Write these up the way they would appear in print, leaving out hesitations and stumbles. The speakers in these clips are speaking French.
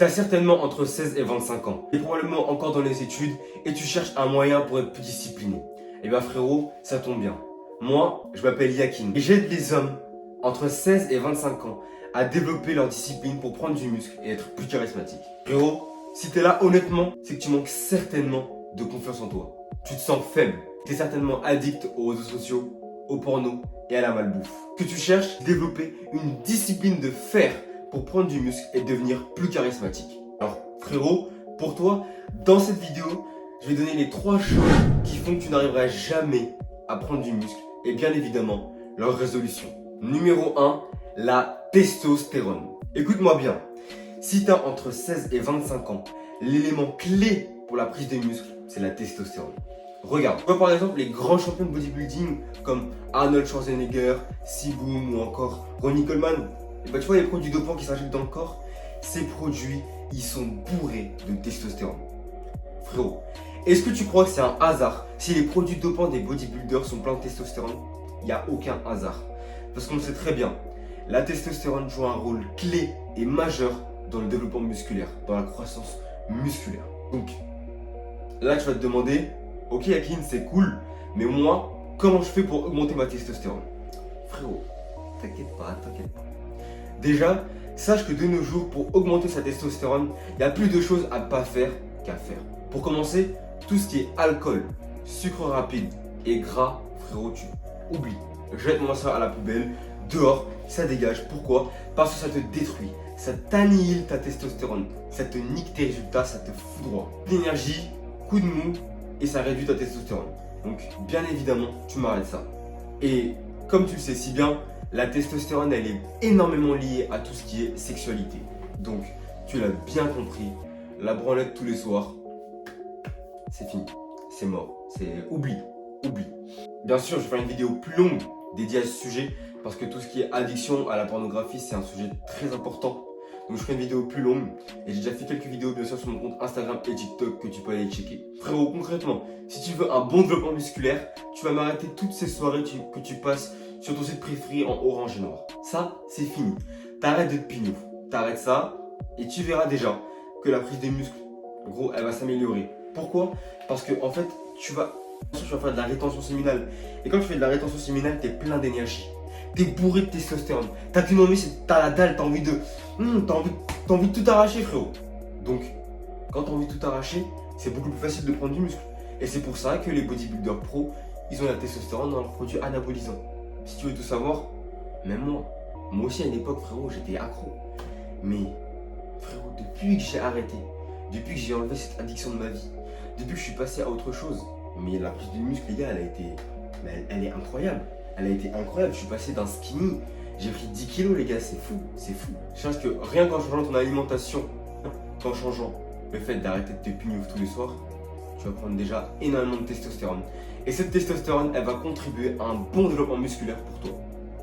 T'as certainement entre 16 et 25 ans. T'es probablement encore dans les études et tu cherches un moyen pour être plus discipliné. Eh bien frérot, ça tombe bien. Moi, je m'appelle Yakin et j'aide les hommes entre 16 et 25 ans à développer leur discipline pour prendre du muscle et être plus charismatique. Frérot, si t'es là honnêtement, c'est que tu manques certainement de confiance en toi. Tu te sens faible. T'es certainement addict aux réseaux sociaux, au porno et à la malbouffe. Que tu cherches à développer une discipline de fer pour prendre du muscle et devenir plus charismatique. Alors frérot, pour toi, dans cette vidéo, je vais donner les 3 choses qui font que tu n'arriveras jamais à prendre du muscle et bien évidemment leur résolution. Numéro 1, la testostérone. Écoute-moi bien, si tu as entre 16 et 25 ans, l'élément clé pour la prise de muscle, c'est la testostérone. Regarde, tu vois par exemple les grands champions de bodybuilding comme Arnold Schwarzenegger, Siboom ou encore Ronnie Coleman. Et bah tu vois les produits dopants qui s'injectent dans le corps, ces produits, ils sont bourrés de testostérone. Frérot, est-ce que tu crois que c'est un hasard si les produits dopants des bodybuilders sont pleins de testostérone? Il n'y a aucun hasard. Parce qu'on le sait très bien, la testostérone joue un rôle clé et majeur dans le développement musculaire, dans la croissance musculaire. Donc, là tu vas te demander, ok Yakin c'est cool, mais moi, comment je fais pour augmenter ma testostérone? Frérot, t'inquiète pas. Déjà, sache que de nos jours, pour augmenter sa testostérone, il y a plus de choses à pas faire qu'à faire. Pour commencer, tout ce qui est alcool, sucre rapide et gras, frérot, tu oublies. Jette-moi ça à la poubelle, dehors, ça dégage. Pourquoi? Parce que ça te détruit, ça t'annihile ta testostérone, ça te nique tes résultats, ça te foudroie. L'énergie, coup de mou et ça réduit ta testostérone. Donc, bien évidemment, tu m'arrêtes ça. Et comme tu le sais si bien, la testostérone, elle est énormément liée à tout ce qui est sexualité. Donc, tu l'as bien compris, la branlette tous les soirs, c'est fini, c'est mort, c'est oublie. Bien sûr, je vais faire une vidéo plus longue dédiée à ce sujet parce que tout ce qui est addiction à la pornographie, c'est un sujet très important. Donc, je ferai une vidéo plus longue et j'ai déjà fait quelques vidéos, bien sûr, sur mon compte Instagram et TikTok que tu peux aller checker. Frérot, concrètement, si tu veux un bon développement musculaire, tu vas m'arrêter toutes ces soirées que tu passes sur ton site préféré en orange et noir. Ça, c'est fini. T'arrêtes de te pignouf. T'arrêtes ça et tu verras déjà que la prise des muscles, en gros, elle va s'améliorer. Pourquoi? Parce que en fait, tu vas faire de la rétention séminale. Et quand tu fais de la rétention séminale, t'es plein d'énergie. T'es bourré de testostérone. T'as qu'une envie, c'est t'as la dalle, t'as envie de. T'as envie de tout arracher, frérot. Donc, quand t'as envie de tout arracher, c'est beaucoup plus facile de prendre du muscle. Et c'est pour ça que les bodybuilders pro, ils ont la testostérone dans leurs produits anabolisants. Si tu veux tout savoir, même moi aussi à une époque, frérot, j'étais accro. Mais, frérot, depuis que j'ai arrêté, depuis que j'ai enlevé cette addiction de ma vie, depuis que je suis passé à autre chose, mais la prise de muscle, les gars, elle est incroyable. Elle a été incroyable. Je suis passé d'un skinny, j'ai pris 10 kilos, les gars, c'est fou. Je pense que rien qu'en changeant ton alimentation, qu'en changeant le fait d'arrêter de te pignouf tous les soirs, tu vas prendre déjà énormément de testostérone. Et cette testostérone, elle va contribuer à un bon développement musculaire pour toi.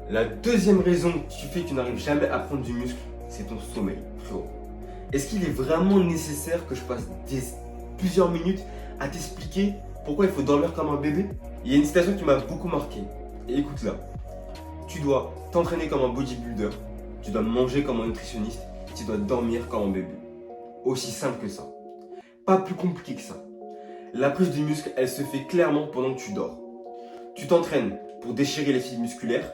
La deuxième raison qui fait que tu n'arrives jamais à prendre du muscle, c'est ton sommeil, frérot. Est-ce qu'il est vraiment nécessaire que je passe plusieurs minutes à t'expliquer pourquoi il faut dormir comme un bébé? Il y a une citation qui m'a beaucoup marqué. Et écoute-la. Tu dois t'entraîner comme un bodybuilder, tu dois manger comme un nutritionniste, tu dois dormir comme un bébé. Aussi simple que ça. Pas plus compliqué que ça. La prise de muscle, elle se fait clairement pendant que tu dors. Tu t'entraînes pour déchirer les fibres musculaires,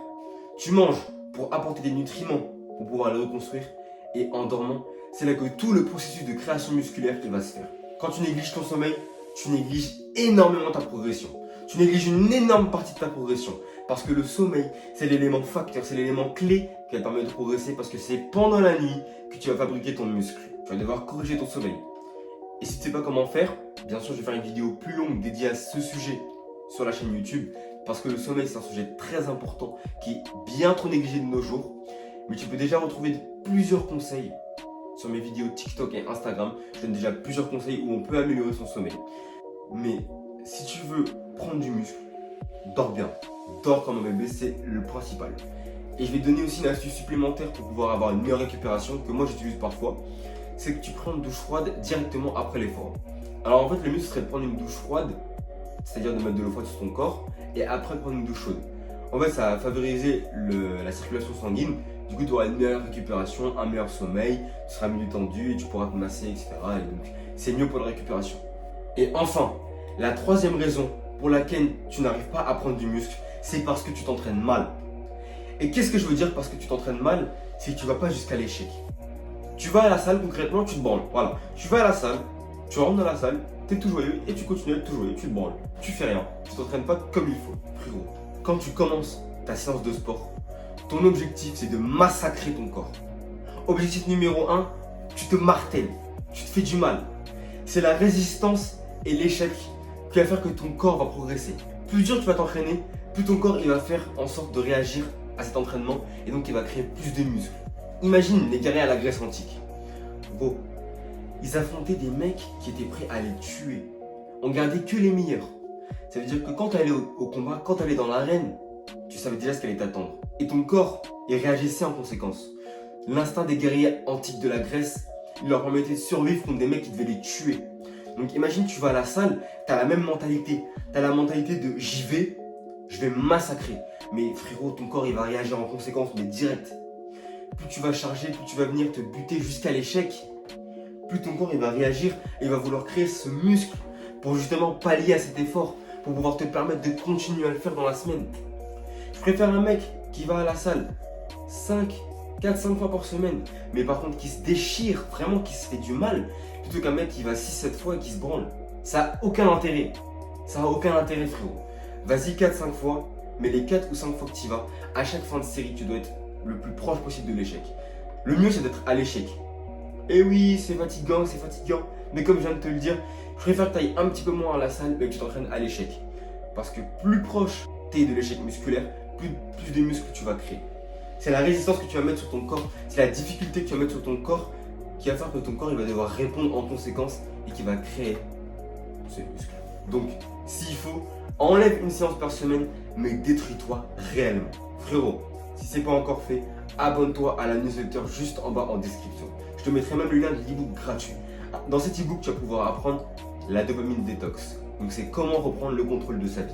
tu manges pour apporter des nutriments pour pouvoir les reconstruire, et en dormant, c'est là que tout le processus de création musculaire il va se faire. Quand tu négliges ton sommeil, tu négliges énormément ta progression. Tu négliges une énorme partie de ta progression. Parce que le sommeil, c'est l'élément facteur, c'est l'élément clé qui va te permettre de progresser. Parce que c'est pendant la nuit que tu vas fabriquer ton muscle. Tu vas devoir corriger ton sommeil. Et si tu ne sais pas comment faire, bien sûr, je vais faire une vidéo plus longue dédiée à ce sujet sur la chaîne YouTube. Parce que le sommeil, c'est un sujet très important qui est bien trop négligé de nos jours. Mais tu peux déjà retrouver plusieurs conseils sur mes vidéos TikTok et Instagram. Je donne déjà plusieurs conseils où on peut améliorer son sommeil. Mais si tu veux prendre du muscle, dors bien. Dors comme un bébé, c'est le principal. Et je vais te donner aussi une astuce supplémentaire pour pouvoir avoir une meilleure récupération que moi j'utilise parfois. C'est que tu prends une douche froide directement après l'effort. Alors en fait, le mieux ce serait de prendre une douche froide, c'est-à-dire de mettre de l'eau froide sur ton corps et après prendre une douche chaude. En fait, ça va favoriser la circulation sanguine Du coup, tu auras une meilleure récupération, un meilleur sommeil, tu seras mieux détendu et tu pourras te masser, etc. Et donc, c'est mieux pour la récupération. Et enfin, la troisième raison pour laquelle tu n'arrives pas à prendre du muscle, c'est parce que tu t'entraînes mal. Et qu'est-ce que je veux dire parce que tu t'entraînes mal? C'est que tu ne vas pas jusqu'à l'échec. Tu vas à la salle, concrètement, tu te branles. Voilà. Tu vas à la salle, tu rentres dans la salle, tu es tout joyeux et tu continues à être tout joyeux, tu te branles. Tu fais rien. Tu t'entraînes pas comme il faut. Frérot, quand tu commences ta séance de sport, ton objectif c'est de massacrer ton corps. Objectif numéro 1, tu te martèles, tu te fais du mal. C'est la résistance et l'échec qui va faire que ton corps va progresser. Plus dur tu vas t'entraîner, plus ton corps il va faire en sorte de réagir à cet entraînement et donc il va créer plus de muscles. Imagine les guerriers à la Grèce antique. Gros, ils affrontaient des mecs qui étaient prêts à les tuer. On gardait que les meilleurs. Ça veut dire que quand tu allais au combat, quand tu allais dans l'arène, tu savais déjà ce qu'allait t'attendre. Et ton corps, il réagissait en conséquence. L'instinct des guerriers antiques de la Grèce, il leur permettait de survivre contre des mecs qui devaient les tuer. Donc imagine, tu vas à la salle, tu as la même mentalité. Tu as la mentalité de j'y vais, je vais massacrer. Mais frérot, ton corps, il va réagir en conséquence, mais direct. Plus tu vas charger, plus tu vas venir te buter jusqu'à l'échec, plus ton corps, il va réagir et il va vouloir créer ce muscle pour justement pallier à cet effort, pour pouvoir te permettre de continuer à le faire dans la semaine. Je préfère un mec qui va à la salle 4-5 fois par semaine, mais par contre qui se déchire, vraiment qui se fait du mal, plutôt qu'un mec qui va 6-7 fois et qui se branle. Ça n'a aucun intérêt. Ça n'a aucun intérêt, frérot. Vas-y 4-5 fois, mais les 4 ou 5 fois que tu y vas, à chaque fin de série, tu dois être le plus proche possible de l'échec. Le mieux, c'est d'être à l'échec. Et oui, c'est fatigant, mais comme je viens de te le dire, je préfère que tu ailles un petit peu moins à la salle, mais que tu t'entraînes à l'échec. Parce que plus proche tu es de l'échec musculaire, plus de muscles tu vas créer. C'est la résistance que tu vas mettre sur ton corps, c'est la difficulté que tu vas mettre sur ton corps qui va faire que ton corps il va devoir répondre en conséquence et qui va créer ce muscle. Donc, s'il faut, enlève une séance par semaine, mais détruis-toi réellement. Frérot, si ce n'est pas encore fait, abonne-toi à la newsletter juste en bas en description. Je te mettrai même le lien de l'ebook gratuit. Dans cet ebook, tu vas pouvoir apprendre la dopamine détox. Donc, c'est comment reprendre le contrôle de sa vie.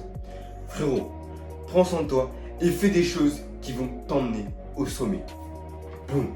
Frérot, prends soin de toi et fais des choses qui vont t'emmener au sommet. Boum.